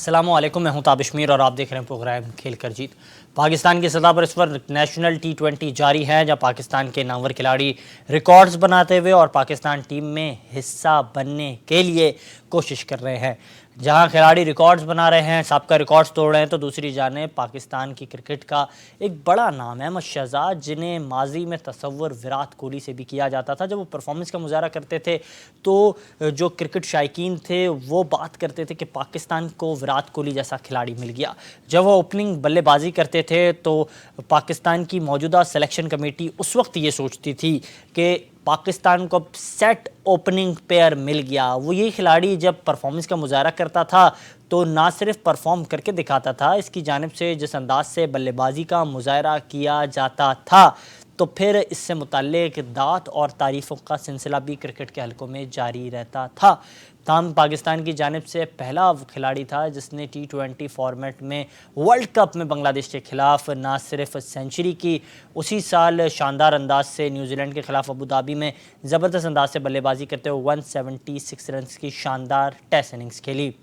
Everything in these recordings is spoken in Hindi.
अस्सलामुअलैकुम, मैं हूं ताबिश मीर और आप देख रहे हैं प्रोग्राम खेल कर जीत। पाकिस्तान की सतह पर इस वक्त नेशनल T20 जारी है, जहां पाकिस्तान के नामवर खिलाड़ी रिकॉर्ड्स बनाते हुए और पाकिस्तान टीम में हिस्सा बनने के लिए कोशिश कर रहे हैं। जहां खिलाड़ी रिकॉर्ड्स बना रहे हैं, सबका रिकॉर्ड्स तोड़ रहे हैं, तो दूसरी जानिब पाकिस्तान की क्रिकेट का एक बड़ा नाम है अहमद शहजाद, जिन्हें माजी में तसव्वुर विराट कोहली से भी किया जाता था। जब वो परफॉर्मेंस का मुजाहरा करते थे तो जो क्रिकेट शायकीन थे वो बात करते थे कि पाकिस्तान को विराट कोहली जैसा खिलाड़ी मिल गया। जब वो ओपनिंग बल्लेबाजी करते थे तो पाकिस्तान की मौजूदा सिलेक्शन कमेटी उस वक्त ये सोचती थी कि पाकिस्तान को सेट ओपनिंग पेयर मिल गया। वो ये खिलाड़ी जब परफॉर्मेंस का मुजाहरा करता था तो ना सिर्फ परफॉर्म करके दिखाता था, इसकी जानिब से जिस अंदाज से बल्लेबाजी का मुजाहरा किया जाता था तो फिर इससे मुताल्लिक दात और तारीफ़ों का सिलसिला भी क्रिकेट के हलकों में जारी रहता था। ताहम पाकिस्तान की जानिब से पहला खिलाड़ी था जिसने T20 फॉर्मेट में वर्ल्ड कप में बांग्लादेश के ख़िलाफ़ ना सिर्फ सेंचुरी की, उसी साल शानदार अंदाज से न्यूजीलैंड के ख़िलाफ़ अबू धाबी में ज़बरदस्त अंदाज से बल्लेबाजी करते हुए 176 रन की शानदार टेस्ट इनिंग्स खेली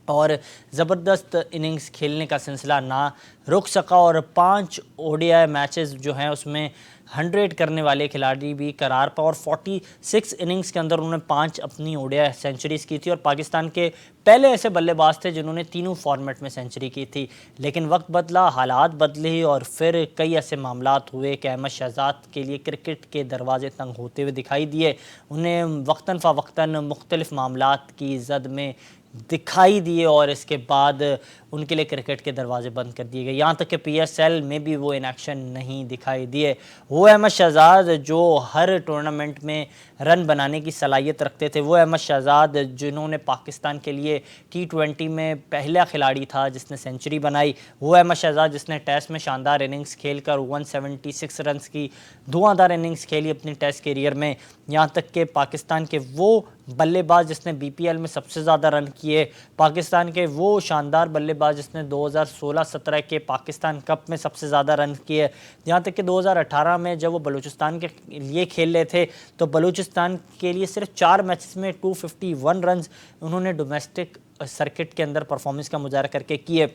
और ज़बरदस्त इनिंग्स खेलने का सिलसिला ना रुक सका और 5 ODI मैचेस जो हैं उसमें 100 करने वाले खिलाड़ी भी करार पा और 46 इनिंग्स के अंदर उन्होंने 5 अपनी ODI सेंचुरीज़ की थी और पाकिस्तान के पहले ऐसे बल्लेबाज थे जिन्होंने तीनों फॉर्मेट में सेंचुरी की थी। लेकिन वक्त बदला, हालात बदले और फिर कई ऐसे मामलात हुए कि अहमद शहजाद के लिए क्रिकेट के दरवाजे तंग होते हुए दिखाई दिए। उन्हें वक्तन फ़वक्तन मुख्तलिफ़ मामलात की ज़द में दिखाई दिए और इसके बाद उनके लिए क्रिकेट के दरवाजे बंद कर दिए गए। यहाँ तक कि PSL में भी वो इन एक्शन नहीं दिखाई दिए। वो अहमद शहजाद जो हर टूर्नामेंट में रन बनाने की सलाहियत रखते थे, वो अहमद शहजाद जिन्होंने पाकिस्तान के लिए T20 में पहला खिलाड़ी था जिसने सेंचुरी बनाई, वो अहमद शहजाद जिसने टेस्ट में शानदार इनिंग्स खेलकर 176 रन की धुआंधार इनिंग्स खेली अपनी टेस्ट कैरियर में। यहाँ तक कि पाकिस्तान के वो बल्लेबाज जिसने BPL में सबसे ज़्यादा रन किए, पाकिस्तान के वो शानदार बल्लेबाज जिसने 2016-17 के पाकिस्तान कप में सबसे ज़्यादा रन किए। यहाँ तक कि 2018 में जब वो बलूचिस्तान के लिए खेल रहे थे तो बलूचिस्तान के लिए सिर्फ 4 मैचेस में 251 रन उन्होंने डोमेस्टिक सर्किट के अंदर परफॉर्मेंस का मुजाहरा करके किए।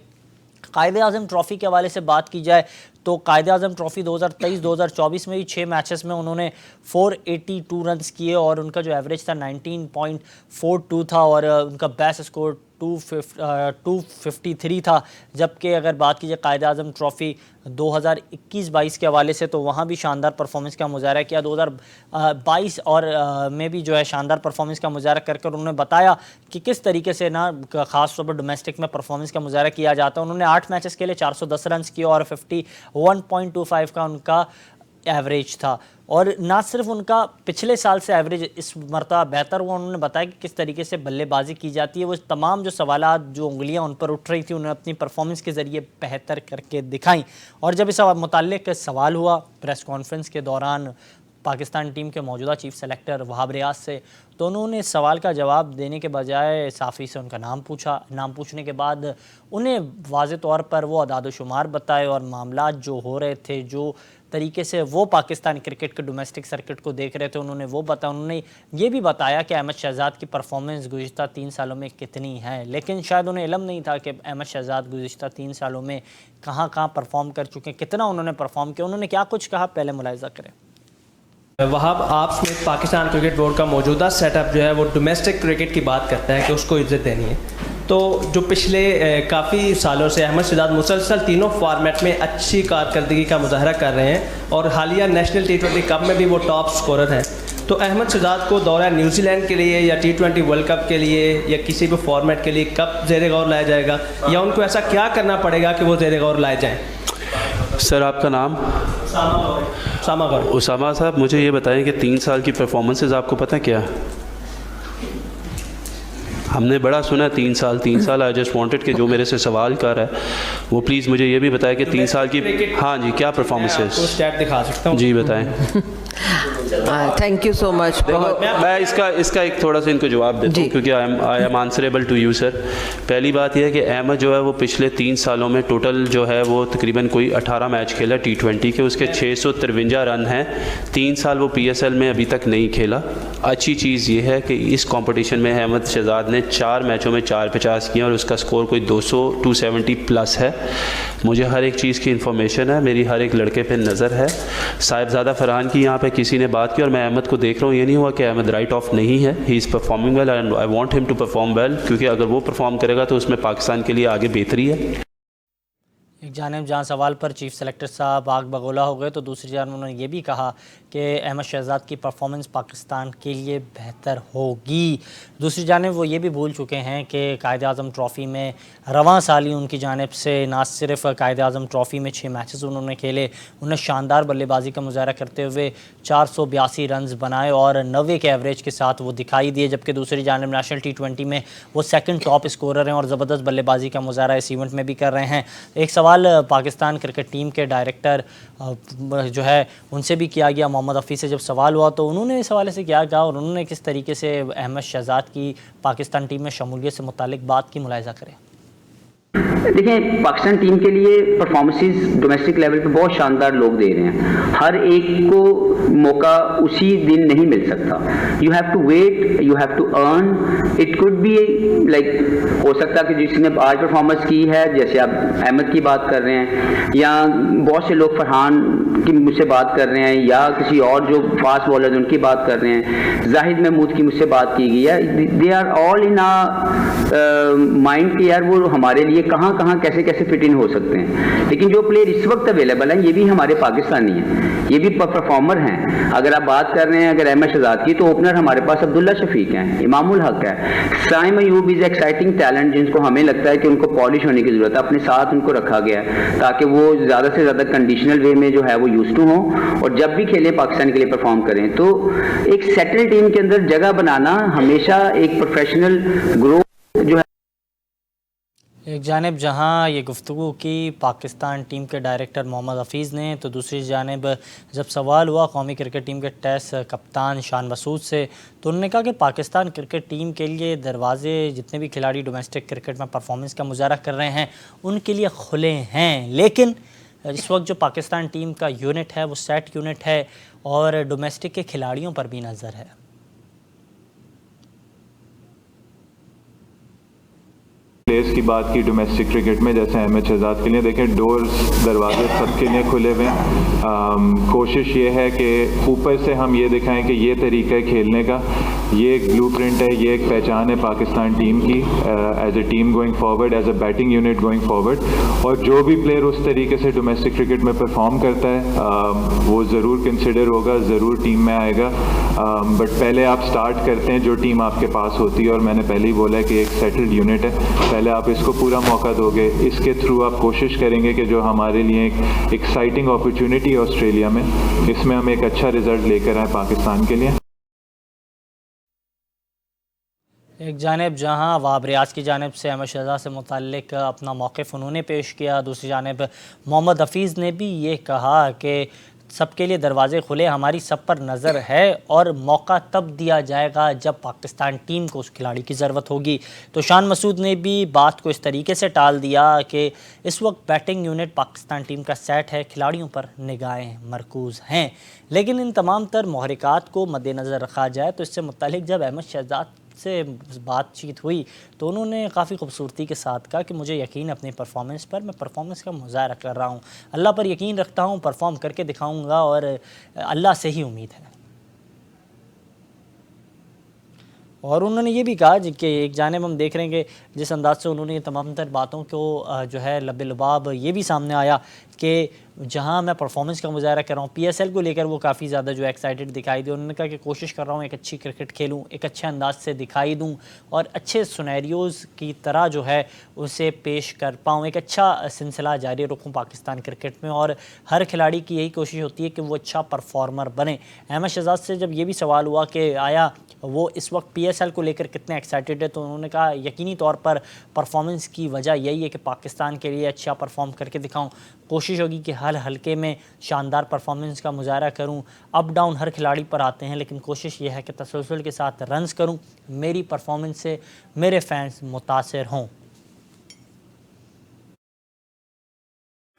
कायद-ए-आज़म ट्रॉफ़ी के हवाले से बात की जाए तो कायद-ए-आज़म ट्रॉफ़ी 2023-2024 में भी 6 मैचेस में उन्होंने 482 रन्स किए और उनका जो एवरेज था 19.42 था और उनका बेस्ट स्कोर 253 था। जबकि अगर बात की जाए कायद-ए-आज़म ट्रॉफ़ी 2021-22 के हवाले से तो वहाँ भी शानदार परफॉर्मेंस का मुजाहरा किया। 2022 और में भी जो है शानदार परफॉर्मेंस का मुजाहरा कर उन्होंने बताया कि किस तरीके से ना ख़ास तौर पर डोमेस्टिक में परफॉर्मेंस का मुजाहरा किया जाता है। उन्होंने 8 मैचेस के लिए 410 रन किए और 51.25 का उनका एवरेज था और ना सिर्फ उनका पिछले साल से एवरेज इस मरतबा बेहतर हुआ, उन्होंने बताया कि किस तरीके से बल्लेबाजी की जाती है। वो तमाम जो सवालात जो उंगलियां उन पर उठ रही थी उन्होंने अपनी परफॉर्मेंस के ज़रिए बेहतर करके दिखाई। और जब इस मुताल्लिक सवाल हुआ प्रेस कॉन्फ्रेंस के दौरान पाकिस्तान टीम के मौजूदा चीफ सेलेक्टर वहाब रियाज से, तो उन्होंने सवाल का जवाब देने के बजाय साफ़ी से उनका नाम पूछा। नाम पूछने के बाद उन्हें वाज़े तौर पर वो अदाद शुमार बताए और मामलात जो हो रहे थे, जो तरीके से वो पाकिस्तान क्रिकेट के डोमेस्टिक सर्किट को देख रहे थे, उन्होंने वो बताया। उन्होंने ये भी बताया कि अहमद शहजाद की परफॉर्मेंस गुज़िश्ता 3 सालों में कितनी है, लेकिन शायद उन्हें इल्म नहीं था कि अहमद शहजाद गुज़िश्ता 3 सालों में कहाँ कहाँ परफॉर्म कर चुके हैं, कितना उन्होंने परफॉर्म किया। उन्होंने क्या कुछ कहा, पहले मुलाहिज़ा करें। वहाब, आप समेत पाकिस्तान क्रिकेट बोर्ड का मौजूदा सेटअप जो है वो डोमेस्टिक क्रिकेट की बात करता है कि उसको इज्जत देनी है। तो जो पिछले काफ़ी सालों से अहमद शहजाद मुसलसल तीनों फॉर्मेट में अच्छी कारकर्दगी का मुजाहरा कर रहे हैं और हालिया नेशनल T20 कप में भी वो टॉप स्कोरर हैं। तो अहमद शहजाद को दौरा न्यूजीलैंड के लिए या T20 वर्ल्ड कप के लिए या किसी भी फॉर्मेट के लिए कब ज़ेर गौर लाया जाएगा, या उनको ऐसा क्या करना पड़ेगा कि वो ज़ेर गौर लाए जाएँ? सर, आपका नाम? उसामा गौर। उसामा साहब, मुझे ये बताएं कि 3 साल की परफॉर्मेंसेस आपको पता है क्या? हमने बड़ा सुना 3 साल। आई जस्ट वांटेड कि जो मेरे से सवाल कर रहा है वो प्लीज़ मुझे ये भी बताए कि 3 साल की, हाँ जी, क्या परफॉर्मेंसेस? स्टैट दिखा सकता हूँ जी, बताएं। Thank you so much. मैं इसका एक थोड़ा सा इनको जवाब देता हूँ, क्योंकि I am answerable to you sir. पहली बात यह है कि अहमद जो है वो पिछले 3 सालों में टोटल जो है वो तकरीबन कोई 18 मैच खेला T20 के, उसके 653 रन हैं। 3 साल वो PSL में अभी तक नहीं खेला। अच्छी चीज़ ये है कि इस कंपटीशन में अहमद शहजाद ने 4 मैचों में 4 50 किए और उसका स्कोर कोई 270 प्लस है। मुझे हर एक चीज़ की इन्फॉर्मेशन है, मेरी हर एक लड़के पे नज़र है। साहिबजादा फरहान की यहाँ पे किसी ने बात की और मैं अहमद को देख रहा हूँ, ये नहीं हुआ कि अहमद राइट ऑफ नहीं है। He is performing well and I want him to perform well, क्योंकि अगर वो परफॉर्म करेगा तो उसमें पाकिस्तान के लिए आगे बेहतरी है। एक जानिब जहाँ सवाल पर चीफ सेलेक्टर साहब आग बगोला हो गए, तो दूसरी जानब उन्होंने ये भी कहा कि अहमद शहजाद की परफॉर्मेंस पाकिस्तान के लिए बेहतर होगी। दूसरी जानब वो ये भी भूल चुके हैं कि कायद आज़म ट्रॉफ़ी में रवां साली उनकी जानिब से ना सिर्फ कायद आज़म ट्रॉफ़ी में 6 मैचेस उन्होंने खेले, उन्हें शानदार बल्लेबाजी का मुजाहरा करते हुए 482 रन बनाए और 90 के एवरेज के साथ वो दिखाई दिए। जबकि दूसरी जानब नेशनल T20 में वो सेकंड टॉप स्कोरर हैं और ज़बरदस्त बल्लेबाजी का मुजाहरा इस इवेंट में भी कर रहे हैं। एक सवाल पाकिस्तान क्रिकेट टीम के डायरेक्टर जो है उनसे भी किया गया, मोहम्मद हफीज़ से जब सवाल हुआ तो उन्होंने इस हवाले से क्या कहा और उन्होंने किस तरीके से अहमद शहजाद की पाकिस्तान टीम में शमूलियत से मुतालिक बात की मुलाहिज़ा करें। देखिए, पाकिस्तान टीम के लिए परफॉर्मेंसेस डोमेस्टिक लेवल पे बहुत शानदार लोग दे रहे हैं। हर एक को मौका उसी दिन नहीं मिल सकता। You have to wait, you have to earn. It could be like, हो सकता है कि जिसने आज परफॉर्मेंस की है, जैसे आप अहमद की बात कर रहे हैं या बहुत से लोग फरहान की मुझसे बात कर रहे हैं या किसी और जो फास्ट बॉलर उनकी बात कर रहे हैं, जाहिद महमूद की मुझसे बात की गई है। They are all in a mind कि यार वो हमारे लिए कहाँ कहाँ कैसे कैसे फिट इन हो सकते हैं। लेकिन जो प्लेयर इस वक्त अवेलेबल हैं ये भी हमारे पाकिस्तानी हैं, ये भी परफॉर्मर हैं। अगर आप बात कर रहे हैं अगर अहमद शहजाद की, तो ओपनर हमारे पास अब्दुल्ला शफीक हैं, इमामुल हक है, Saim Ayub is exciting talent जिनको हमें लगता है कि उनको पॉलिश होने की जरूरत है। अपने साथ उनको रखा गया है ताकि वो ज़्यादा से ज़्यादा कंडीशनल वे में जो है वो यूज टू हो और जब भी खेलें पाकिस्तान के लिए परफॉर्म करें। तो एक सेटल टीम के अंदर जगह बनाना हमेशा एक प्रोफेशनल ग्रोथ जो है। एक जानिब जहां ये गुफ्तगू की पाकिस्तान टीम के डायरेक्टर मोहम्मद हफीज़ ने, तो दूसरी जानिब जब सवाल हुआ कौमी क्रिकेट टीम के टेस्ट कप्तान शान मसूद से, तो उन्होंने कहा कि पाकिस्तान क्रिकेट टीम के लिए दरवाजे जितने भी खिलाड़ी डोमेस्टिक क्रिकेट में परफॉर्मेंस का मुजाहरा कर रहे हैं उनके लिए खुले हैं। लेकिन इस वक्त जो पाकिस्तान टीम का यूनिट है वो सेट यूनिट है और डोमेस्टिक के खिलाड़ियों पर भी नज़र है। प्लेयर्स की बात की डोमेस्टिक क्रिकेट में, जैसे अहमद शहजाद के लिए देखें डोर्स दरवाजे सबके लिए खुले हुए हैं। कोशिश ये है कि ऊपर से हम ये दिखाएं कि ये तरीका है खेलने का, ये एक ब्लूप्रिंट है, ये एक पहचान है पाकिस्तान टीम की as a team going forward, as a batting unit going forward. और जो भी प्लेयर उस तरीके से डोमेस्टिक क्रिकेट में परफॉर्म करता है वो ज़रूर कंसिडर होगा, ज़रूर टीम में आएगा। बट पहले आप स्टार्ट करते हैं जो टीम आपके पास होती है, और मैंने पहले ही बोला है कि एक सेटल्ड यूनिट है, पहले आप इसको पूरा मौका दोगे, इसके थ्रू आप कोशिश करेंगे कि जो हमारे लिए एक एक्साइटिंग अपॉर्चुनिटी है ऑस्ट्रेलिया में, इसमें हम एक अच्छा रिजल्ट लेकर आए पाकिस्तान के लिए। एक जानिब जहां वहाब रियाज की जानिब से अहमद शहजाद से मुताल्लिक अपना मौक़िफ़ उन्होंने पेश किया, दूसरी जानिब मोहम्मद हफीज़ ने भी ये कहा कि सबके लिए दरवाजे खुले, हमारी सब पर नज़र है और मौका तब दिया जाएगा जब पाकिस्तान टीम को उस खिलाड़ी की ज़रूरत होगी। तो शान मसूद ने भी बात को इस तरीके से टाल दिया कि इस वक्त बैटिंग यूनिट पाकिस्तान टीम का सेट है, खिलाड़ियों पर निगाहें मरकूज़ हैं। लेकिन इन तमाम तर महरिकात को मद्देनज़र रखा जाए तो इससे मुताल्लिक जब अहमद शहजाद से बातचीत हुई तो उन्होंने काफ़ी खूबसूरती के साथ कहा कि मुझे यकीन अपनी परफॉर्मेंस पर, मैं परफॉर्मेंस का मुजाहरा कर रहा हूँ, अल्लाह पर यकीन रखता हूँ, परफॉर्म करके दिखाऊँगा और अल्लाह से ही उम्मीद है। और उन्होंने ये भी कहा कि एक जानिब हम देख रहे हैं कि जिस अंदाज से उन्होंने तमाम तर बातों को जो है लबे लुबाब ये भी सामने आया कि जहां मैं परफॉर्मेंस का मुजाहरा कर रहा हूँ, PSL को लेकर वो काफ़ी ज़्यादा जो एक्साइटेड दिखाई दी। उन्होंने कहा कि कोशिश कर रहा हूँ एक अच्छी क्रिकेट खेलूँ, एक अच्छे अंदाज से दिखाई दूँ और अच्छे सिनेरियोज़ की तरह जो है उसे पेश कर पाऊँ, एक अच्छा सिलसिला जारी रखूँ पाकिस्तान क्रिकेट में। और हर खिलाड़ी की यही कोशिश होती है कि वो अच्छा परफॉर्मर बने। अहमद शहजाद से जब ये भी सवाल हुआ कि आया वो इस वक्त PSL को लेकर कितने एक्साइटेड है, तो उन्होंने कहा यकीनी तौर पर परफॉर्मेंस की वजह यही है कि पाकिस्तान के लिए अच्छा परफॉर्म करके दिखाऊँ, कोशिश होगी कि हर हल्के में शानदार परफॉर्मेंस का मुजाहरा करूं। अप डाउन हर खिलाड़ी पर आते हैं, लेकिन कोशिश ये है कि तसलसल के साथ रन्स करूं, मेरी परफॉर्मेंस से मेरे फैंस मुतासिर हों।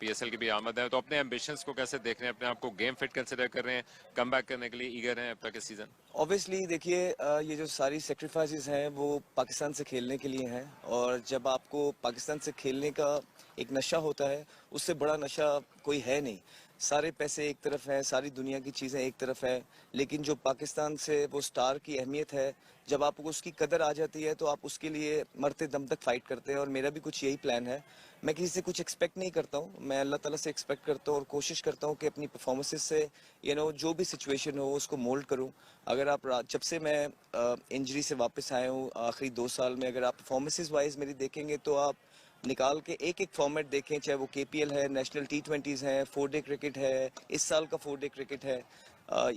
पीएसएल की भी आमद है, तो अपने एम्बिशंस को कैसे देख रहे हैं, अपने आप को गेम फिट कंसिडर कर रहे हैं, कम बैक करने के लिए ईगर हैं अब तक इस सीजन? ऑब्वियसली देखिए, ये जो सारी सेक्रीफाइसेस हैं वो पाकिस्तान से खेलने के लिए हैं, और जब आपको पाकिस्तान से खेलने का एक नशा होता है, उससे बड़ा नशा कोई है नहीं। सारे पैसे एक तरफ हैं, सारी दुनिया की चीज़ें एक तरफ है, लेकिन जो पाकिस्तान से वो स्टार की अहमियत है, जब आपको उसकी कदर आ जाती है तो आप उसके लिए मरते दम तक फाइट करते हैं। और मेरा भी कुछ यही प्लान है। मैं किसी से कुछ एक्सपेक्ट नहीं करता हूँ, मैं अल्लाह ताला से एक्सपेक्ट करता हूँ और कोशिश करता हूँ कि अपनी परफॉर्मेंसेस से जो भी सिचुएशन हो उसको मोल्ड करूँ। अगर आप जब से मैं इंजरी से वापस आया हूँ आखिरी 2 साल में, अगर आप परफॉर्मेंसेस वाइज मेरी देखेंगे तो आप निकाल के एक एक फॉर्मेट देखें, चाहे वो KPL है, नेशनल T20s हैं, 4-डे क्रिकेट है, इस साल का 4-डे क्रिकेट है,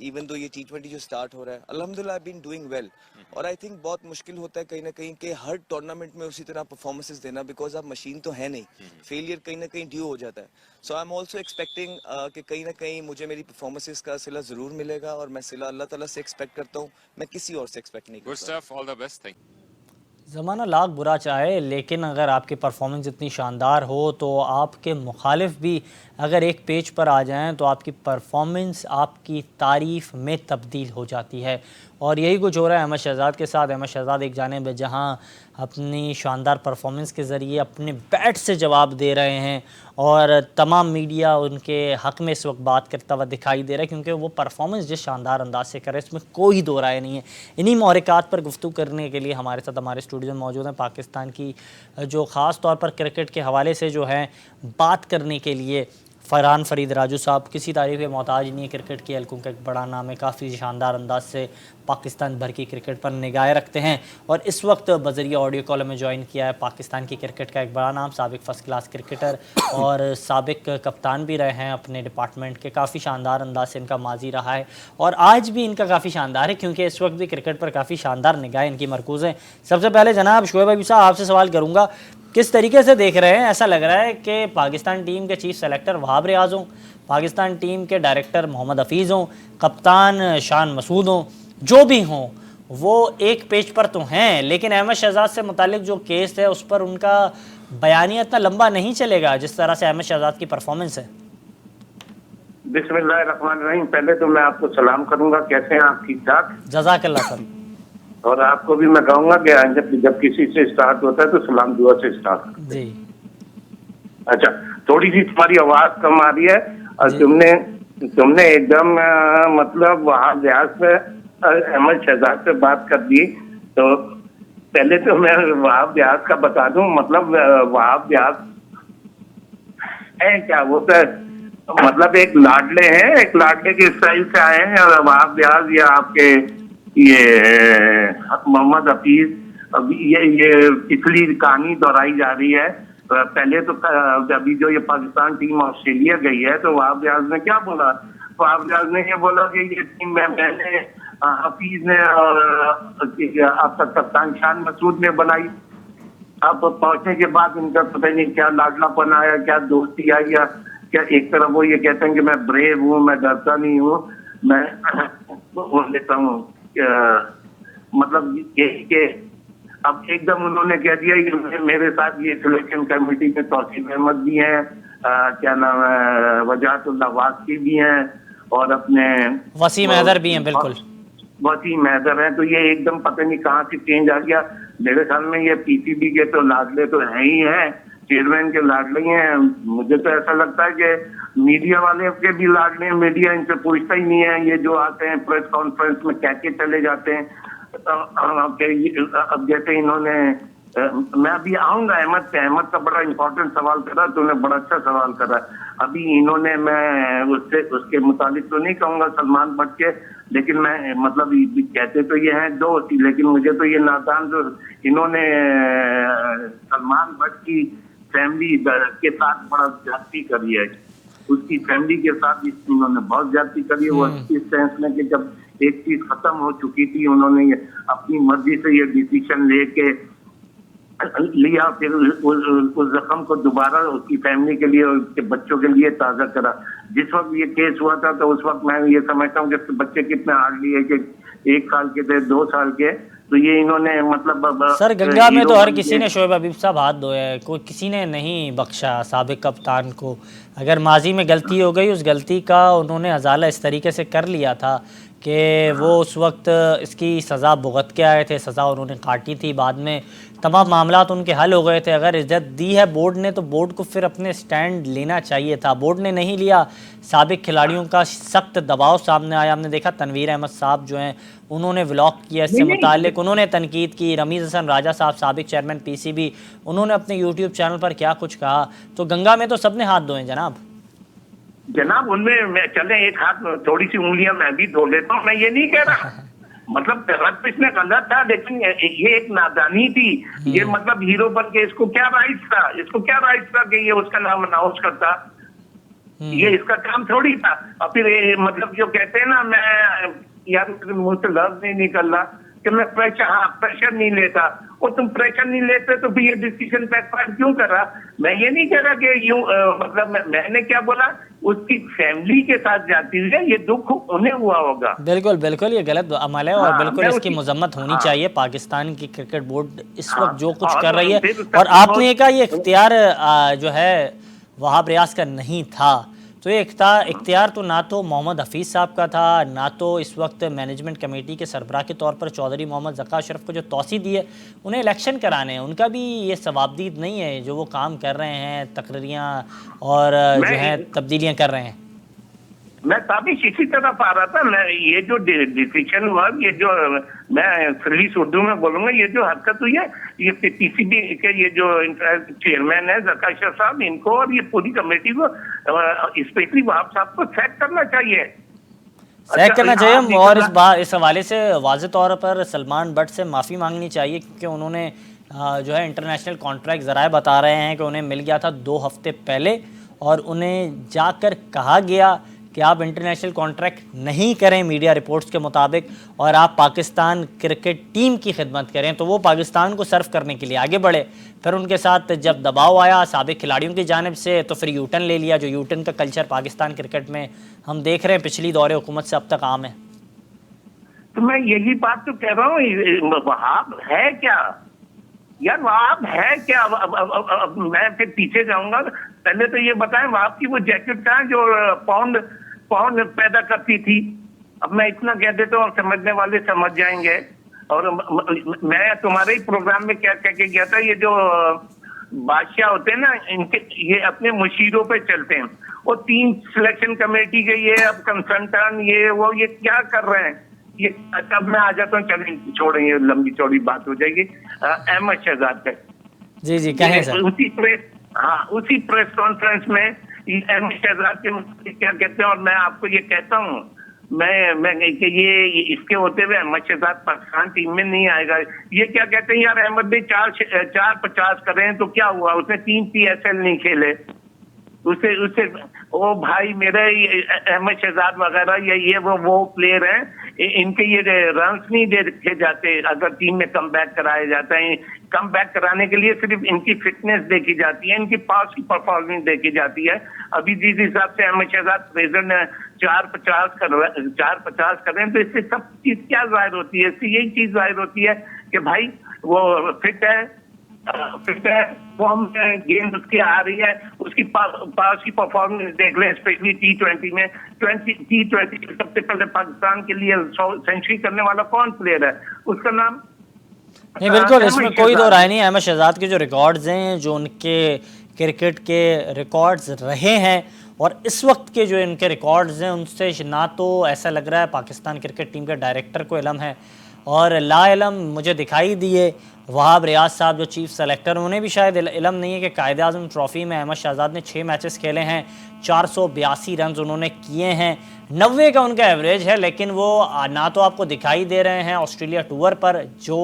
इवन दो ये T20 जो स्टार्ट हो रहा है, अल्हम्दुलिल्लाह आई बीन डूइंग वेल। और आई थिंक बहुत मुश्किल होता है कहीं ना कहीं कि हर टूर्नामेंट में उसी तरह परफॉर्मेंसेस देना, बिकॉज आप मशीन तो है नहीं, फेलियर कहीं ना कहीं ड्यू हो जाता है। सो आई एम ऑल्सो एक्सपेक्टिंग कि कहीं ना कहीं मुझे मेरी परफॉर्मेंसेस का सिला जरूर मिलेगा, और मैं सिला अल्लाह ताला से एक्सपेक्ट करता हूँ, मैं किसी और से एक्सपेक्ट नहीं गुड करता। Stuff, all the best, thank you. ज़माना लाख बुरा चाहे, लेकिन अगर आपकी परफॉर्मेंस इतनी शानदार हो तो आपके मुखालिफ भी अगर एक पेज पर आ जाएं तो आपकी परफॉर्मेंस आपकी तारीफ़ में तब्दील हो जाती है। और यही कुछ हो रहा है अहमद शहजाद के साथ। अहमद शहजाद एक जानिब है जहां अपनी शानदार परफॉर्मेंस के ज़रिए अपने बैट से जवाब दे रहे हैं, और तमाम मीडिया उनके हक़ में इस वक्त बात करता हुआ दिखाई दे रहा है, क्योंकि वो परफॉर्मेंस जिस शानदार अंदाज से करे इसमें कोई दो राय नहीं है। इन्हीं महरक़ात पर गुफ्तगू करने के लिए हमारे साथ हमारे स्टूडियो में मौजूद हैं पाकिस्तान की जो ख़ास तौर पर क्रिकेट के हवाले से जो है बात करने के लिए फरहान फरीद राजू साहब। किसी तारीफ़ के मोहताज नहीं है, क्रिकेट की हलकों का एक बड़ा नाम है, काफ़ी शानदार अंदाज से पाकिस्तान भर की क्रिकेट पर निगाहें रखते हैं, और इस वक्त बज़रिया ऑडियो कॉल में ज्वाइन किया है पाकिस्तान की क्रिकेट का एक बड़ा नाम, साबिक फ़र्स्ट क्लास क्रिकेटर और साबिक कप्तान भी रहे हैं अपने डिपार्टमेंट के। काफ़ी शानदार अंदाज से इनका माजी रहा है, और आज भी इनका काफ़ी शानदार है, क्योंकि इस वक्त भी क्रिकेट पर काफ़ी शानदार निगाहें इनकी मरकूज़ हैं। सबसे पहले जनाब शोएब अयूब साहब, आपसे सवाल करूँगा, किस तरीके से देख रहे हैं? ऐसा लग रहा है कि पाकिस्तान टीम के चीफ सेलेक्टर वहाब रियाज हों, पाकिस्तान टीम के डायरेक्टर मोहम्मद हफीज़ हों, कप्तान शान मसूद हों, जो भी हों वो एक पेज पर तो हैं, लेकिन अहमद शहजाद से मुतालिक जो केस है उस पर उनका बयानिया इतना लंबा नहीं चलेगा जिस तरह से अहमद शहजाद की परफॉर्मेंस है। बिस्मिल्लाहिर्रहमानिर्रहीम। पहले तो मैं आपको सलाम करूंगा, कैसे हैं आप? ठीक ठाक, जज़ाकल्लाह सर। और आपको भी मैं कहूंगा कि जब किसी से स्टार्ट होता है तो सलाम दुआ से स्टार्ट जी। अच्छा, थोड़ी सी तुम्हारी आवाज कम आ रही है, और तुमने एकदम मतलब वहां रियाज पे अहमद शहजाद से बात कर दी। तो पहले तो मैं वहाब रियाज का बता दूं, मतलब वहाब रियाज है क्या, वो तो मतलब एक लाडले हैं, एक लाडले के स्टाइल से आए हैं। और वहाब रियाज या आपके ये मोहम्मद हफीज, ये पिछली कहानी दोहराई जा रही है। पहले तो अभी जो ये पाकिस्तान टीम ऑस्ट्रेलिया गई है तो वहाब रियाज ने क्या बोला? वहाब रियाज ने ये बोला कि ये टीम मैंने हफीज ने और आपका कप्तान शान मसूद ने बनाई। अब पहुंचने के बाद इनका पता नहीं क्या लाडलापन आया, क्या दोस्ती आई, या क्या एक तरफ वो ये कहते हैं कि मैं ब्रेव हूँ, मैं डरता नहीं हूँ, मैं बोल लेता हूँ, मतलब ये कि अब एकदम उन्होंने कह दिया कि मेरे साथ ये सिलेक्शन कमेटी में तौसीफ अहमद भी हैं, क्या नाम है, वजाहतुल्लाह वासी भी हैं, और अपने वसीम हैदर भी हैं। बिल्कुल, वसीम हैदर हैं। तो ये एकदम पता नहीं कहाँ से चेंज आ गया। मेरे ख्याल में ये PCB के तो लाडले तो हैं ही हैं, चेयरमैन के लाडले हैं। मुझे तो ऐसा लगता है कि मीडिया वाले के भी लाडले हैं, मीडिया इनसे पूछता ही नहीं है। ये जो आते हैं प्रेस कॉन्फ्रेंस में कह के चले जाते हैं। अब जैसे इन्होंने, मैं अभी आऊंगा अहमद पे, अहमद का बड़ा इंपॉर्टेंट सवाल करा, तो उन्हें बड़ा अच्छा सवाल करा। अभी इन्होंने, मैं उसके मुतालिक तो नहीं कहूंगा सलमान भट्ट के, लेकिन मैं मतलब कहते तो ये हैं दोस्त, लेकिन मुझे तो ये नादान जो इन्होंने सलमान भट्ट की फैमिली के साथ बड़ा ज्यादती करी है, उसकी फैमिली के साथ इन्होंने बहुत ज्यादती करी है। वो इस सेंस में कि जब एक चीज खत्म हो चुकी थी, उन्होंने अपनी मर्जी से ये डिसीजन लेके लिया, फिर उस जख्म को दोबारा उसकी फैमिली के लिए और उसके बच्चों के लिए ताज़ा करा। जिस वक्त ये केस हुआ था तो उस वक्त मैं ये समझता हूँ कि बच्चे कितने हार्डली है कि 1 साल के थे, 2 साल के, तो ये इन्होंने मतलब सर गंगा में तो हर किसी ने, शोएब हबीब साहब, हाथ धोए हैं, कोई किसी ने नहीं बख्शा साबिक कप्तान को। अगर माजी में गलती हो गई, उस गलती का उन्होंने अजाला इस तरीके से कर लिया था कि वो उस वक्त इसकी सज़ा भुगत के आए थे, सज़ा उन्होंने काटी थी, बाद में तमाम मामलात उनके हल हो गए थे। अगर इज्जत दी है बोर्ड ने तो बोर्ड को फिर अपने स्टैंड लेना चाहिए था, बोर्ड ने नहीं लिया। साबिक खिलाड़ियों का सख्त दबाव सामने आया, हमने देखा तनवीर अहमद साहब जो हैं उन्होंने व्लॉग किया इससे मुताल्लिक, उन्होंने तनकीद की। रमीज़ हसन राजा साहब साबिक चेयरमैन पीसीबी, उन्होंने अपने यूट्यूब चैनल पर क्या कुछ कहा। तो गंगा में तो सब ने हाथ धोए जनाब, उनमें मैं चले एक हाथ थोड़ी सी उंगलियां मैं भी धो लेता हूँ, मैं ये नहीं कह रहा। मतलब गलत इसमें गलत था, लेकिन ये एक नादानी थी। ये मतलब हीरो बन के इसको क्या राइट्स था कि ये उसका नाम अनाउंस करता, ये इसका काम थोड़ी था। और फिर मतलब जो कहते हैं ना, मैं यार मुझ से लफ्ज नहीं निकल रहा कि मैं प्रेशर नहीं लेता, और तुम प्रेशर नहीं लेते तो फिर ये डिसीजन बैकफायर क्यों कर रहा। मैं ये नहीं कह रहा कि यूं मतलब मैंने क्या बोला, उसकी फैमिली के साथ जाती हुई है, ये दुख उन्हें हुआ होगा। बिल्कुल बिल्कुल, ये गलत अमल है और बिल्कुल इसकी मजम्मत होनी चाहिए। पाकिस्तान की क्रिकेट बोर्ड इस वक्त जो कुछ कर रही है, और आपने कहा ये इख्तियार जो है वहाब रियाज का नहीं था, तो ये इख्तियार तो ना तो मोहम्मद हफीज़ साहब का था, ना तो इस वक्त मैनेजमेंट कमेटी के सरबराह के तौर पर चौधरी मोहम्मद ज़का अशरफ को जो तौसी दी है, उन्हें इलेक्शन कराने हैं, उनका भी ये सवाबदीद नहीं है जो वो काम कर रहे हैं, तकरीरियाँ और जो है तब्दीलियाँ कर रहे हैं। मैं साबिश इसी तरफ आ रहा था। मैं ये जो डिसीजन हुआ, ये जो मैं सलीस उर्दू में बोलूंगा, ये जो हरकत हुई है, ये पीसीबी के ये जो चेयरमैन है ज़का अशरफ साहब, इनको और ये पूरी कमेटी को, स्पेशली वहाब साहब को सैक करना चाहिए, और इस हवाले से वाज़ेह तौर पर सलमान बट से माफ़ी मांगनी चाहिए, क्योंकि उन्होंने जो है इंटरनेशनल कॉन्ट्रैक्ट ज़राए बता रहे हैं कि उन्हें मिल गया था 2 हफ्ते पहले, और उन्हें जाकर कहा गया कि आप इंटरनेशनल कॉन्ट्रैक्ट नहीं करें मीडिया रिपोर्ट्स के मुताबिक, और आप पाकिस्तान क्रिकेट टीम की खिदमत करें। तो वो पाकिस्तान को सर्व करने के लिए आगे बढ़े, फिर उनके साथ जब दबाव आया साबिक खिलाड़ियों की जानिब से तो फिर यूटर्न ले लिया, जो यूटर्न का कल्चर पाकिस्तान क्रिकेट में हम देख रहे हैं पिछली दौरे हुकूमत से अब तक आम है। तो मैं यही बात तो कह रहा हूँ, वहाब है क्या यार, वहाब है क्या। अब मैं फिर पीछे जाऊंगा, पहले तो ये बताएं वहाब की वो जैकेट कहाँ है जो पाउंड पैदा करती थी। अब मैं इतना कह देता हूँ और समझने वाले समझ जाएंगे। और मैं तुम्हारे ही प्रोग्राम में क्या कह के गया था, ये जो बादशाह होते हैं ना, इनके ये अपने मुशीरों पे चलते हैं, और 3 सिलेक्शन कमेटी के ये अब कंसल्टेंट ये वो ये क्या कर रहे हैं। ये अब मैं आ जाता हूँ, चलें छोड़ें, ये लंबी चौड़ी बात हो जाएगी। अहमद शहजाद का जी कहें सर। उसी प्रेस कॉन्फ्रेंस में अहमद शहजाद के क्या कहते हैं, और मैं आपको ये कहता हूँ, मैं कि ये इसके होते हुए अहमद शहजाद पाकिस्तान टीम में नहीं आएगा। ये क्या कहते हैं यार, अहमद भाई 4-50 कर रहे हैं तो क्या हुआ, उसने 3 PSL नहीं खेले, उससे ओ भाई मेरे अहमद शहजाद वगैरह ये वो प्लेयर हैं, इनके ये रन्स नहीं देखे जाते अगर टीम में कम बैक कराया जाता है। कम बैक कराने के लिए सिर्फ इनकी फिटनेस देखी जाती है, इनकी पास की परफॉर्मेंस देखी जाती है। अभी जिस हिसाब से अहमद शहजाद प्रेजेंट 4-50 कर रहे हैं, तो इससे सब चीज क्या जाहिर होती है, इससे यही चीज जाहिर होती है कि भाई वो फिट है, फॉर्म में गेंद उसकी आ रही है, उसकी पास की परफॉर्मेंस देख लें, स्पेशली T20 में। T20 सबसे पहले पाकिस्तान के लिए 100 सेंचुरी करने वाला कौन प्लेयर है, उसका नाम नहीं, बिल्कुल इसमें कोई दो राय नहीं। अहमद शहजाद के जो रिकॉर्ड्स हैं, जो उनके क्रिकेट के रिकॉर्ड्स रहे हैं और इस वक्त के जो इनके रिकॉर्ड्स हैं, उनसे ना तो ऐसा लग रहा है पाकिस्तान क्रिकेट टीम के डायरेक्टर को इल्म है, और ला इल्म मुझे दिखाई दिए वहाब रियाज साहब जो चीफ सेलेक्टर, उन्हें भी शायद इल्म नहीं है कि कायदे आज़म ट्रॉफ़ी में अहमद शहजाद ने 6 मैचेस खेले हैं, 482 रन उन्होंने किए हैं, 90 का उनका एवरेज है, लेकिन वो ना तो आपको दिखाई दे रहे हैं ऑस्ट्रेलिया टूर पर। जो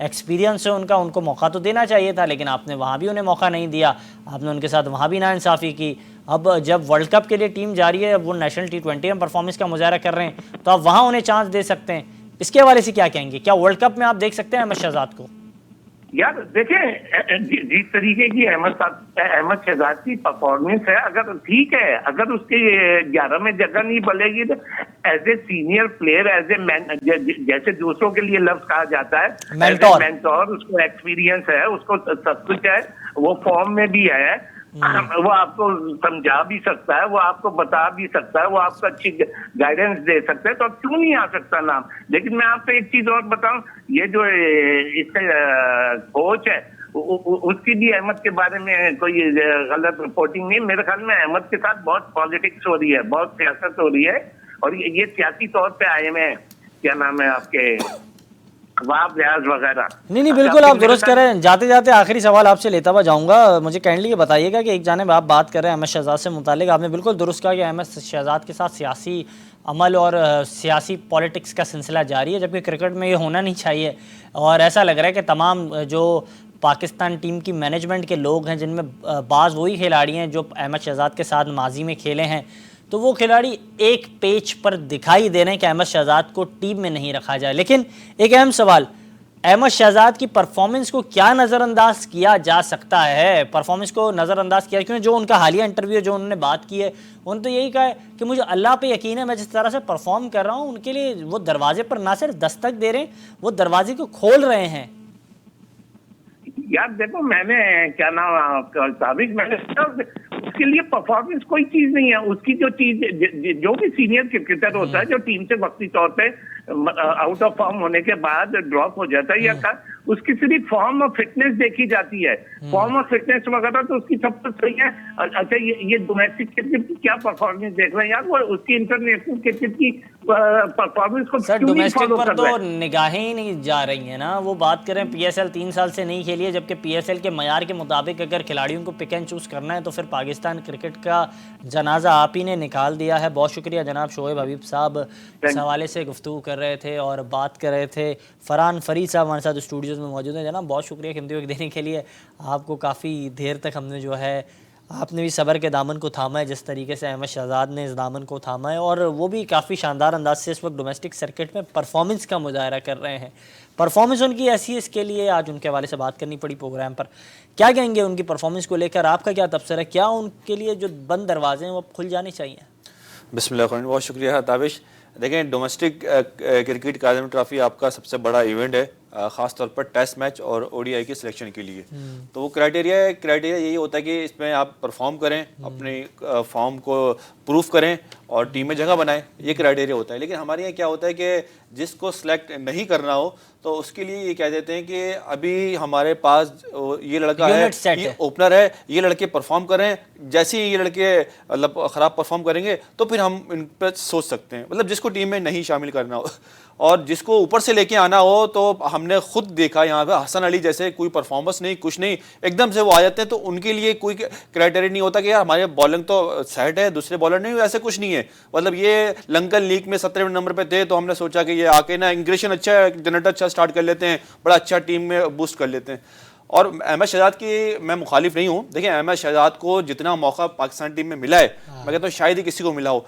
एक्सपीरियंस है उनका, उनको मौका तो देना चाहिए था, लेकिन आपने वहाँ भी उन्हें मौका नहीं दिया, आपने उनके साथ वहाँ भी नाइंसाफ़ी की। अब जब वर्ल्ड कप के लिए टीम जा रही है, अब वो नेशनल T20 में परफॉर्मेंस का मुजाहरा कर रहे हैं, तो आप वहाँ उन्हें चांस दे सकते हैं। इसके हवाले से क्या कहेंगे, क्या वर्ल्ड कप में आप देख सकते हैं अहमद शहजाद को? यार देखें जिस तरीके की अहमद शहजाद की परफॉर्मेंस है, अगर ठीक है, अगर उसके 11 में जगह नहीं बनेगी तो as a senior player, as a man, जैसे दूसरों के लिए लफ्ज कहा जाता है, मेंटोर, उसको एक्सपीरियंस है, उसको सब कुछ है, वो फॉर्म में भी है, वो आपको समझा भी सकता है, वो आपको बता भी सकता है, वो आपको अच्छी गाइडेंस दे सकता है, तो अब क्यों नहीं आ सकता नाम। लेकिन मैं आपको एक चीज और बताऊं, ये जो इसका कोच है उसकी भी अहमद के बारे में कोई गलत रिपोर्टिंग नहीं। मेरे ख्याल में अहमद के साथ बहुत पॉलिटिक्स हो रही है, बहुत सियासत हो रही है, और ये सियासी तौर पे आए हुए हैं, क्या नाम है आपके, वहाब रियाज वगैरह। नहीं बिल्कुल आप दुरुस्त करें। जाते जाते आखिरी सवाल आपसे लेता हुआ जाऊंगा, मुझे काइंडली ये बताइएगा कि एक जानिब आप बात कर रहे हैं अहमद शहजाद से मुतालिक, आपने बिल्कुल दुरुस्त कहा कि अहमद शहजाद के साथ सियासी अमल और सियासी पॉलिटिक्स का सिलसिला जारी है, जबकि क्रिकेट में ये होना नहीं चाहिए। और ऐसा लग रहा है कि तमाम जो पाकिस्तान टीम की मैनेजमेंट के लोग हैं, जिनमें बाज़ वही खिलाड़ी हैं जो अहमद शहजाद के साथ माजी में खेले हैं, तो वो खिलाड़ी एक पेज पर दिखाई दे रहे हैं कि अहमद शहजाद को टीम में नहीं रखा जाए। लेकिन एक अहम सवाल, अहमद शहजाद की परफॉर्मेंस को क्या नज़रअंदाज किया जा सकता है? परफॉर्मेंस को नज़रअंदाज किया, क्योंकि जो उनका हालिया इंटरव्यू जो उन्होंने बात की है, उन्होंने तो यही कहा है कि मुझे अल्लाह पे यकीन है, मैं जिस तरह से परफॉर्म कर रहा हूँ उनके लिए वो दरवाजे पर ना सिर्फ दस्तक दे रहे हैं, वो दरवाजे को खोल रहे हैं। यार देखो, मैंने क्या नाम साबिक, मैंने उसके लिए परफॉर्मेंस कोई चीज नहीं है। उसकी जो चीज, जो भी सीनियर क्रिकेटर होता है जो टीम से वक्ती तौर पे आउट ऑफ फॉर्म होने के बाद ड्रॉप हो जाता है, या उसकी सिर्फ फॉर्म और फिटनेस देखी जाती है। फॉर्म और फिटनेस वगैरह तो उसकी सब कुछ सही है। अच्छा, ये डोमेस्टिक क्रिकेट की क्या परफॉर्मेंस देख रहे हैं यार, वो उसकी इंटरनेशनल क्रिकेट की परफॉर्मेंस को सर डोमेस्टिक पर तो निगाहें ही नहीं जा रही हैं ना। वो बात करें PSL 3 साल से नहीं खेली है, जबकि PSL के मयार के मुताबिक अगर खिलाड़ियों को पिक एंड चूज करना है तो फिर पाकिस्तान क्रिकेट का जनाजा आप ही ने निकाल दिया है। बहुत शुक्रिया जनाब शोएब हबीब साहब, इस हवाले से गुफ्तगू कर रहे थे और बात कर रहे थे। फरहान फरीद साहब हमारे साथ स्टूडियोज़ में मौजूद हैं। जनाब बहुत शुक्रिया कीमती वक्त देने के लिए। आपको काफ़ी देर तक हमने जो है, आपने भी सब्र के दामन को थामा है जिस तरीके से अहमद शहजाद ने इस दामन को थामा है, और वो भी काफ़ी शानदार अंदाज से इस वक्त डोमेस्टिक सर्किट में परफॉर्मेंस का मुजाहरा कर रहे हैं। परफॉर्मेंस उनकी ऐसी है, इसके लिए आज उनके हवाले से बात करनी पड़ी प्रोग्राम पर। क्या कहेंगे उनकी परफॉर्मेंस को लेकर, आपका क्या तबसरा है? क्या उनके लिए जो बंद दरवाजे हैं वो खुल जाने चाहिए? बिस्मिल्लाह, बहुत शुक्रिया ताबिश। देखें, डोमेस्टिक क्रिकेट अकादमी ट्रॉफी आपका सबसे बड़ा इवेंट है, ख़ास तौर पर टेस्ट मैच और ODI के सिलेक्शन के लिए। तो वो क्राइटेरिया यही होता है कि इसमें आप परफॉर्म करें, अपनी फॉर्म को प्रूफ करें और टीम में जगह बनाएं, ये क्राइटेरिया होता है। लेकिन हमारे यहाँ क्या होता है कि जिसको सिलेक्ट नहीं करना हो तो उसके लिए ये कह देते हैं कि अभी हमारे पास ये लड़का है, ये ओपनर है, ये लड़के परफॉर्म कर रहे हैं, जैसे ही ये लड़के मतलब ख़राब परफॉर्म करेंगे तो फिर हम इन पर सोच सकते हैं, मतलब जिसको टीम में नहीं शामिल करना हो। और जिसको ऊपर से लेके आना हो तो हमने खुद देखा यहाँ पे हसन अली जैसे कोई परफॉर्मेंस नहीं, कुछ नहीं, एकदम से वो आ जाते हैं, तो उनके लिए कोई क्राइटेरिया नहीं होता कि यार हमारे बॉलिंग तो सेट है, दूसरे बॉलर नहीं, ऐसे कुछ नहीं है। मतलब ये लंकन लीग में 17वें नंबर पे थे तो हमने सोचा कि ये आके ना इंग्रेशन अच्छा है, जनरेटर अच्छा स्टार्ट कर लेते हैं, बड़ा अच्छा टीम में बूस्ट कर लेते हैं। और अहमद शहजाद की मैं मुखालिफ नहीं हूँ। देखिए, अहमद शहजाद को जितना मौका पाकिस्तान टीम में मिला है, मैं कहता हूँ शायद ही किसी को मिला हो।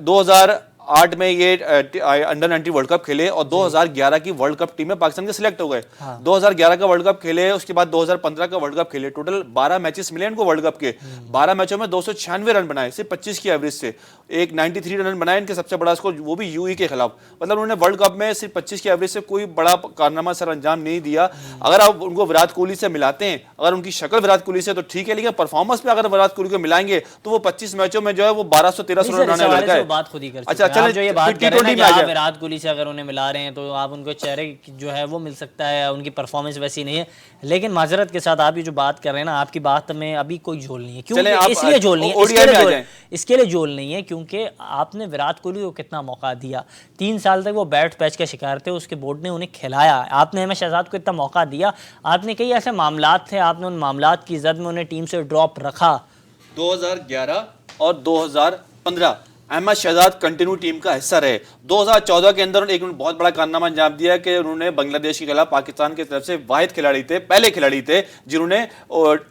2008 में ये अंडर 19 वर्ल्ड कप खेले और 2011 की वर्ल्ड कप टीम में पाकिस्तान के सिलेक्ट हो गए। 2011 का वर्ल्ड कप खेले, उसके बाद 2015 का वर्ल्ड कप खेले। टोटल 12 मैचेस मिले इनको वर्ल्ड कप के। 12 मैचों में 296 रन बनाए, सिर्फ 25 की एवरेज से। एक 93 रन बनाए इनके सबसे बड़ा स्कोर, वो भी UAE के खिलाफ। मतलब उन्होंने वर्ल्ड कप में सिर्फ 25 की एवरेज से कोई बड़ा कारनामा सर अंजाम नहीं दिया। अगर आप उनको विराट कोहली से मिलाते हैं, अगर उनकी शक्ल विराट कोहली से तो ठीक है, लेकिन परफॉर्मेंस में अगर विराट कोहली को मिलाएंगे तो वो 25 मैचों में जो है वो 1200-1300 रन बनाने लगा है। बात खुद ही कर, अच्छा चलो, जो ये बात कर रहे हैं ना कि विराट कोहली से अगर उन्हें मिला रहे हैं तो आप उनको चेहरे जो है वो मिल सकता है, उनकी परफॉर्मेंस वैसी नहीं है। लेकिन माजरत के साथ आप ये जो बात कर रहे हैं ना, आपकी बात में अभी कोई झोल नहीं है। क्यों? इसलिए झोल नहीं है, इसके लिए झोल नहीं है क्योंकि आपने विराट कोहली को कितना मौका दिया। 3 साल तक वो बैट पैच का शिकार थे, उसके बोर्ड ने उन्हें खिलाया। आपने अहमद शहजाद को इतना मौका दिया, आपने कई ऐसे मामलात थे, आपने उन मामलात की जद में उन्हें टीम से ड्रॉप रखा। 2011 और 2015 अहमद शहजाद कंटिन्यू टीम का हिस्सा रहे। 2014 के अंदर एक बहुत बड़ा कारनामा अंजाम दिया कि उन्होंने बांग्लादेश के खिलाफ पाकिस्तान की तरफ से वाहिद खिलाड़ी थे, पहले खिलाड़ी थे जिन्होंने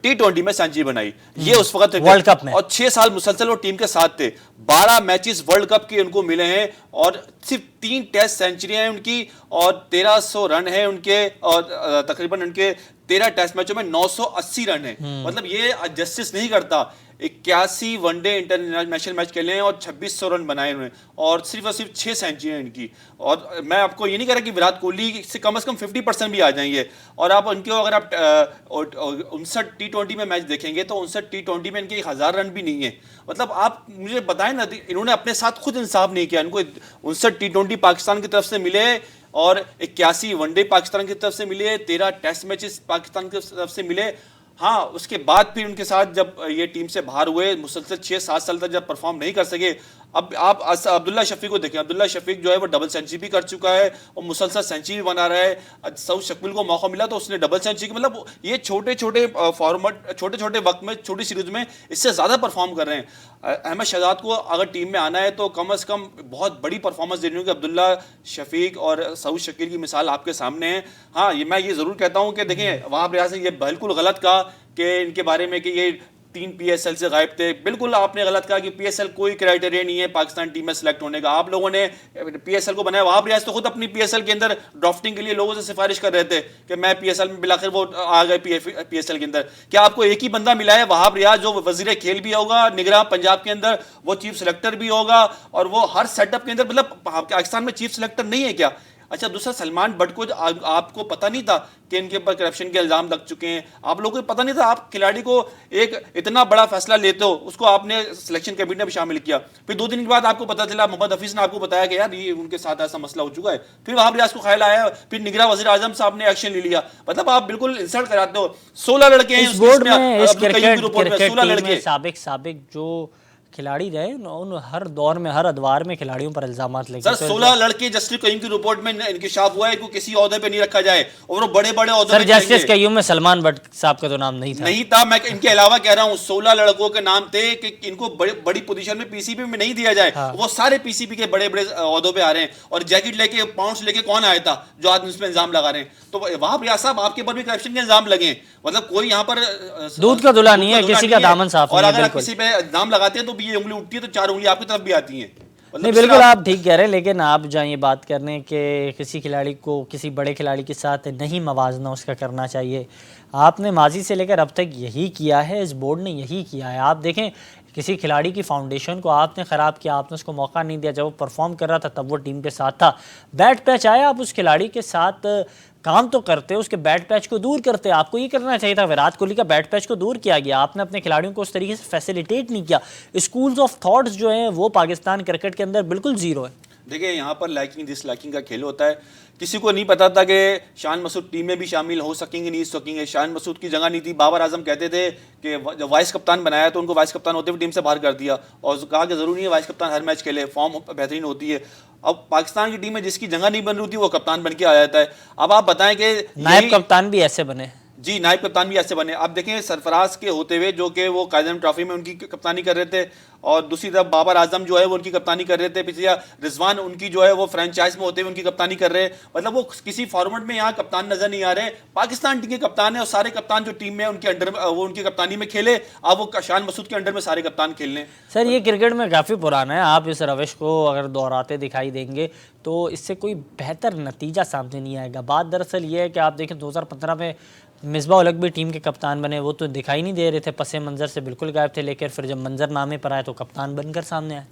T20 में सेंचुरी बनाई। ये उस वक्त वर्ल्ड कप में, और 6 साल मुसलसल वो टीम के साथ थे। 12 मैचेस वर्ल्ड कप के उनको मिले हैं और सिर्फ 3 टेस्ट सेंचुरियां हैं उनकी और 1300 रन है उनके और तकरीबन उनके 13 टेस्ट मैचों में 980 रन है। मतलब ये जस्टिस नहीं करता। 81 वनडे इंटरनेशनल मैच खेले हैं और 2600 रन बनाए उन्होंने और सिर्फ 6 सेंचुरी हैं इनकी। और मैं आपको ये नहीं कह रहा कि विराट कोहली से कम 50% भी आ जाएंगे। और आप उनको अगर आप 59 T20 में मैच देखेंगे तो 59 T20 में इनके 1000 रन भी नहीं है। मतलब आप मुझे बताएं ना, इन्होंने अपने साथ खुद इंसाफ नहीं किया। इनको 59 T20 पाकिस्तान की तरफ से मिले और 81 वनडे पाकिस्तान की तरफ से मिले, 13 टेस्ट मैचेस पाकिस्तान की तरफ से मिले। हाँ, उसके बाद फिर उनके साथ जब ये टीम से बाहर हुए, मुसलसल 6-7 साल तक जब परफॉर्म नहीं कर सके। अब आप अब्दुल्ला शफीक को देखें, अब्दुल्ला शफीक जो है वो डबल सेंचुरी भी कर चुका है और मुसलसल सेंचुरी भी बना रहा है। सऊद शकील को मौका मिला तो उसने डबल सेंचुरी, मतलब ये छोटे छोटे फॉर्मेट, छोटे छोटे वक्त में, छोटी सीरीज में इससे ज़्यादा परफॉर्म कर रहे हैं। अहमद शहजाद को अगर टीम में आना है तो कम से कम बहुत बड़ी परफॉर्मेंस देनी होगी। अब्दुल्ला शफीक और सऊद शकील की मिसाल आपके सामने है। हाँ, मैं ये ज़रूर कहता हूँ कि देखें, वहाब रियाज ने ये बिल्कुल गलत कहा कि इनके बारे में कि ये 3 PSL से गायब थे। बिल्कुल आपने गलत कहा कि PSL कोई क्राइटेरिया नहीं है पाकिस्तान टीम में सेलेक्ट होने का। आप लोगों ने PSL को बनाया। वहाब रियाज तो खुद अपनी PSL के अंदर ड्राफ्टिंग के लिए लोगों से सिफारिश कर रहे थे कि मैं PSL में, बिलाखिर वो आ गए PSL के अंदर। क्या आपको एक ही बंदा मिला है, वहाब रियाज, जो वजीर खेल भी होगा निगरान पंजाब के अंदर, वो चीफ सेलेक्टर भी होगा और वो हर सेटअप के अंदर, मतलब पाकिस्तान में चीफ सेलेक्टर नहीं है क्या? अच्छा, दूसरा सलमान बट को आपको पता नहीं था कि इनके ऊपर करप्शन के इल्जाम लग चुके हैं? आप लोगों को पता नहीं था? आप खिलाड़ी को एक इतना बड़ा फैसला लेते हो, उसको आपने सिलेक्शन कैबिनेट में भी शामिल किया। फिर 2 दिन के बाद आपको पता चला, मोहम्मद हफीज ने आपको बताया कि यार ये उनके साथ ऐसा मसला हो चुका है। फिर वहाब रियाज को ख्याल आया, फिर निगरां वजीर आजम साहब ने एक्शन ले लिया। मतलब आप बिल्कुल इंसल्ट कराते हो। 16 लड़के हैं इस बोर्ड में, इस क्रिकेट 16 लड़के साबिक जो खिलाड़ी रहे उन हर दौर में, हर अदवार में खिलाड़ियों पर इल्जामात लगे। सर 16 लड़के जस्टिस कयूम की रिपोर्ट में इंकिशाफ हुआ है कि किसी ओहदे पे नहीं रखा जाए और वो बड़े-बड़े ओहदे पे जस्टिस कयूम में सलमान बट साहब का तो नाम नहीं था। मैं इनके अलावा कह रहा हूं 16 लड़कों के नाम थे कि इनको बड़ी पोजीशन में पीसीबी में नहीं दिया जाए। वो सारे पीसीबी के बड़े-बड़े ओहदों पे आ रहे हैं और जैकेट लेके, पाउंड्स लेके कौन आया था जो आज इसमें इल्जाम लगा रहे हैं? तो वहाब रियाज साहब, आपके ऊपर भी करप्शन के इल्जाम लगे। मतलब कोई यहाँ पर दूध का दूल्हा नहीं है, किसी का दामन साफ और अगर किसी पे इल्जाम लगाते हैं तो ये उंगली उठती है तो 4 उंगली आपकी तरफ भी आती हैं। नहीं, बिल्कुल आप ठीक कह रहे हैं, लेकिन आप जहाँ ये बात करने कि किसी खिलाड़ी को किसी बड़े खिलाड़ी के साथ नहीं मवाजना उसका करना चाहिए, आपने माजी से लेकर अब तक यही किया है, इस बोर्ड ने यही किया है। आप देखें, किसी खिलाड़ी की फाउंडेशन को आपने ख़राब किया, आपने उसको मौका नहीं दिया। जब वो परफॉर्म कर रहा था तब वो टीम के साथ था, बैट पैच आया, आप उस खिलाड़ी के साथ काम तो करते, उसके बैट पैच को दूर करते। आपको ये करना चाहिए था। विराट कोहली का बैट पैच को दूर किया गया, आपने अपने खिलाड़ियों को उस तरीके से फैसिलिटेट नहीं किया। स्कूल्स ऑफ थॉट्स जो हैं वो पाकिस्तान क्रिकेट के अंदर बिल्कुल ज़ीरो है। देखिए, यहाँ पर लाइकिंग डिसलाइकिंग का खेल होता है। किसी को नहीं पता था कि शान मसूद टीम में भी शामिल हो सकेंगे, नहीं सकेंगे। शान मसूद की जगह नहीं थी। बाबर आजम कहते थे कि जब वाइस कप्तान बनाया तो उनको वाइस कप्तान होते हुए टीम से बाहर कर दिया और कहा कि ज़रूरी नहीं है वाइस कप्तान हर मैच खेले, फॉर्म बेहतरीन होती है। अब पाकिस्तान की टीम में जिसकी जगह नहीं बन रही थी वो कप्तान बन के आ जाता है। अब आप बताएं कि नायब कप्तान भी ऐसे बने। जी, नायब कप्तान भी ऐसे बने। आप देखें, सरफराज के होते हुए जो कि वो कायदम ट्रॉफी में उनकी कप्तानी कर रहे थे और दूसरी तरफ बाबर आजम जो है वो उनकी कप्तानी कर रहे थे। पिछले रिजवान उनकी जो है वो फ्रेंचाइज में होते हुए उनकी कप्तानी कर रहे हैं। मतलब वो किसी फॉर्मेट में यहाँ कप्तान नजर नहीं आ रहे। पाकिस्तान टीम के कप्तान है और सारे कप्तान जो टीम में उनके अंडर वो उनकी कप्तानी में खेले, अब वो शान मसूद के अंडर में सारे कप्तान खेलने। सर, ये क्रिकेट में काफ़ी पुराना है। आप इस रविश को अगर दोहराते दिखाई देंगे तो इससे कोई बेहतर नतीजा सामने नहीं आएगा। बात दरअसल ये है कि आप देखें 2015 में मिसबाह उल हक भी टीम के कप्तान बने, वो तो दिखाई नहीं दे रहे थे, पसे मंजर से बिल्कुल गायब थे, लेकिन फिर जब मंजरनामे पर आए तो कप्तान बनकर सामने आए।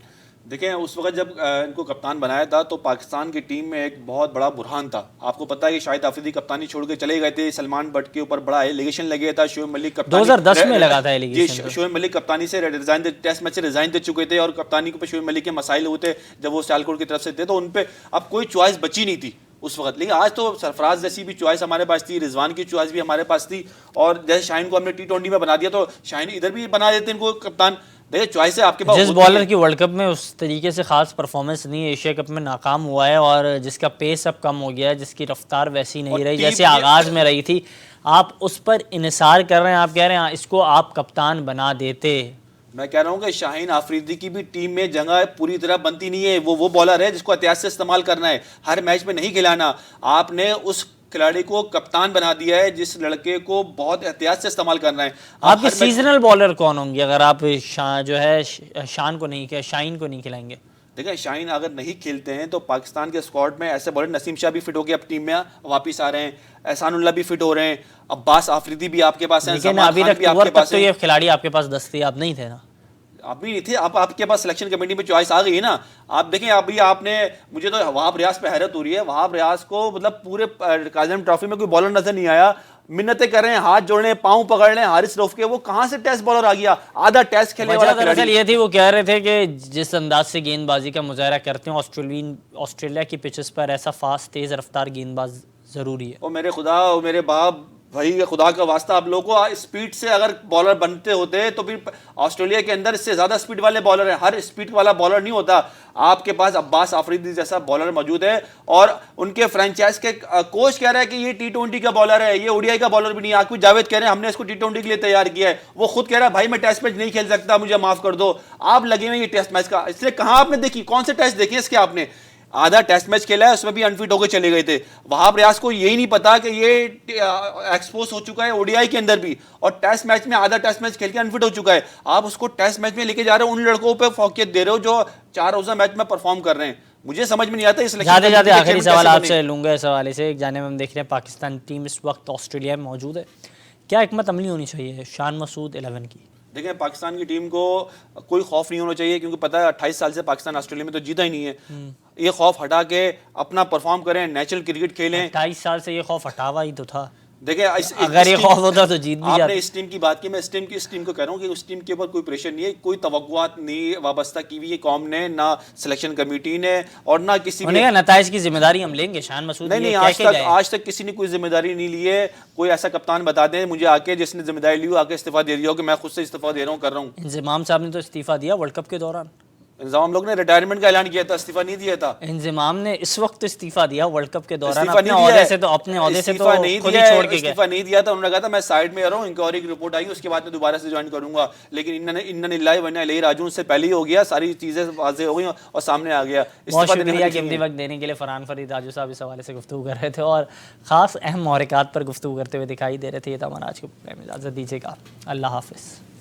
देखें, उस वक्त जब इनको कप्तान बनाया था तो पाकिस्तान की टीम में एक बहुत बड़ा बुरहान था। आपको पता है कि शाहिद आफरीदी कप्तानी छोड़ के चले गए थे, सलमान बट के ऊपर बड़ा एलिगेशन लगे था। शोएब मलिक कप्तानी 2010 में लगा था एलिगेशन। जी, शोएब मलिक कप्तानी से रिजाइन, टेस्ट मैच से रिजाइन दे चुके थे और कप्तानी के ऊपर शोएब मलिक के मसाइल हुए थे जब वो सियालकोट की तरफ से थे, तो उन पर अब कोई चॉइस बची नहीं थी उस वक्त। लेकिन आज तो सरफराज जैसी भी चॉइस हमारे पास थी, रिजवान की चॉइस भी हमारे पास थी और जैसे शाहीन को हमने T20 में बना दिया तो शाहीन इधर भी बना देते इनको कप्तान। देखिए, चॉइस है आपके पास। जिस बॉलर की वर्ल्ड कप में उस तरीके से खास परफॉर्मेंस नहीं है, एशिया कप में नाकाम हुआ है और जिसका पेस अब कम हो गया है, जिसकी रफ्तार वैसी नहीं रही जैसे आगाज में रही थी, आप उस पर इन्हिसार कर रहे हैं। आप कह रहे हैं इसको आप कप्तान बना देते। मैं कह रहा हूँ कि शाहीन आफरीदी की भी टीम में जगह पूरी तरह बनती नहीं है। वो बॉलर है जिसको एहतियात से इस्तेमाल करना है, हर मैच में नहीं खिलाना। आपने उस खिलाड़ी को कप्तान बना दिया है जिस लड़के को बहुत एहतियात से इस्तेमाल करना है। आपके सीजनल बॉलर कौन होंगे अगर आप शान को नहीं शाहीन को नहीं खिलाएंगे? देखिए शाहीन अगर नहीं खेलते हैं तो पाकिस्तान के स्क्वाड में ऐसे बॉलर, नसीम शाह भी फिट हो गए, अब टीम में वापस आ रहे हैं, एहसानुल्लाह भी फिट हो रहे हैं, अब्बास आफरीदी भी आपके पास हैं, लेकिन अभी तक टूर तक तो ये खिलाड़ी आपके पास दस्तयाब नहीं थे ना? आप भी नहीं थे, आपके पास सिलेक्शन कमेटी में चॉइस आ गई है ना। आप देखें अभी आपने, मुझे तो वहाब रियाज पे हैरत हो रही है। वहाब रियाज को मतलब पूरे काज़िम ट्रॉफी में कोई बॉलर नजर नहीं आया। मिन्नतें कर रहे हैं, हाथ जोड़ रहे हैं, पाँव पकड़ रहे हैं हारिस रऊफ के, वो कहाँ से टेस्ट बॉलर आ गया? आधा टेस्ट खेलने वाला खिलाड़ी। ये थी, वो कह रहे थे कि जिस अंदाज से गेंदबाजी का मुजाहरा करते हैं ऑस्ट्रेलिया की पिचेस पर, ऐसा फास्ट तेज रफ्तार गेंदबाज जरूरी है। ओ मेरे खुदा, ओ मेरे बाप, भाई खुदा का वास्ता, आप लोगों को स्पीड से अगर बॉलर बनते होते तो फिर ऑस्ट्रेलिया के अंदर इससे ज्यादा स्पीड वाले बॉलर हैं। हर स्पीड वाला बॉलर नहीं होता। आपके पास अब्बास आफरीदी जैसा बॉलर मौजूद है और उनके फ्रेंचाइज के कोच कह रहा है कि ये T20 का बॉलर है, ये ओडीआई का बॉलर भी नहीं है। आकिब जावेद कह रहे हैं हमने इसको T20 के लिए तैयार किया है। वो खुद कह रहा है भाई मैं टेस्ट मैच नहीं खेल सकता, मुझे माफ कर दो। आप लगे हुए ये टेस्ट मैच का, इसलिए कहां आपने देखी, कौन से टेस्ट देखे इसके? आपने आधा टेस्ट मैच खेला है, उसमें भी अनफिट होकर चले गए थे। वहाब रियाज को यही नहीं पता कि ये एक्सपोज हो चुका है ओडीआई के अंदर भी, और टेस्ट मैच में आधा टेस्ट मैच खेल के अनफिट हो चुका है। आप उसको टेस्ट मैच में लेके जा रहे हो, उन लड़कों पे फोकियत दे रहे हो जो 4 रोजा मैच में परफॉर्म कर रहे हैं। मुझे समझ में नहीं आता। जाते जाते आखिरी सवाल आपसे लूंगा इस हवाले से। एक जाने में हम देख रहे हैं पाकिस्तान टीम इस वक्त ऑस्ट्रेलिया में मौजूद है, क्या हिकमत अमली होनी चाहिए शान मसूद 11 की? देखिए पाकिस्तान की टीम को कोई खौफ नहीं होना चाहिए, क्योंकि पता है 28 साल से पाकिस्तान ऑस्ट्रेलिया में तो जीता ही नहीं है। ये खौफ हटा के अपना परफॉर्म करें, नेचुरल क्रिकेट खेलें। 28 साल से ये खौफ हटावा ही तो था। देखिए अगर ये खौफ होता तो जीत भी जाते। आपने इस टीम की बात की, मैं इस टीम को कह रहा हूँ कि उस टीम के ऊपर कोई प्रेशर नहीं है, कोई तवक्कुआत नहीं वाबस्ता की हुई है कौम ने, ना सिलेक्शन कमेटी ने, और ना किसी ने। नताइज की जिम्मेदारी हम लेंगे शान मसूद? नहीं, आज तक किसी ने कोई जिम्मेदारी नहीं ली है। कोई ऐसा कप्तान बता दें मुझे आके जिसने जिम्मेदारी ली हो, आके इस्तीफा दे दिया हो कि मैं खुद से इस्तीफा दे रहा हूँ, कर रहा हूँ। इंजमाम साहब ने तो इस्तीफा दिया वर्ल्ड कप के दौरान। इंजमाम लोग ने रिटायरमेंट का ऐलान किया था, इस्तीफा नहीं दिया था। इंजमाम ने इस वक्त इस्तीफा दिया वर्ल्ड कप के दौरान, अपने ओहदे से तो खुद ही छोड़ के इस्तीफा नहीं दिया था। उन्होंने कहा था मैं साइड में रहा हूँ, इंक्वायरी की रिपोर्ट आई उसके बाद मैं दोबारा से ज्वाइन करूंगा। लेकिन इन्ना लिल्लाहि व इन्ना इलैहि राजिऊन से पहले ही हो गया, सारी चीजें वाज़ेह हो गई और सामने आ गया। बहुत शुक्रिया कीमती वक्त देने के लिए। फरहान फरीद राजू साहब इस हवाले से गुफ्तगू कर रहे थे और खास अहम महरिकात पर गुफ्तगू करते हुए दिखाई दे रहे थे। ये तमाम आज के प्रोग्राम में इजाज़त दीजिएगा, अल्लाह हाफिज़।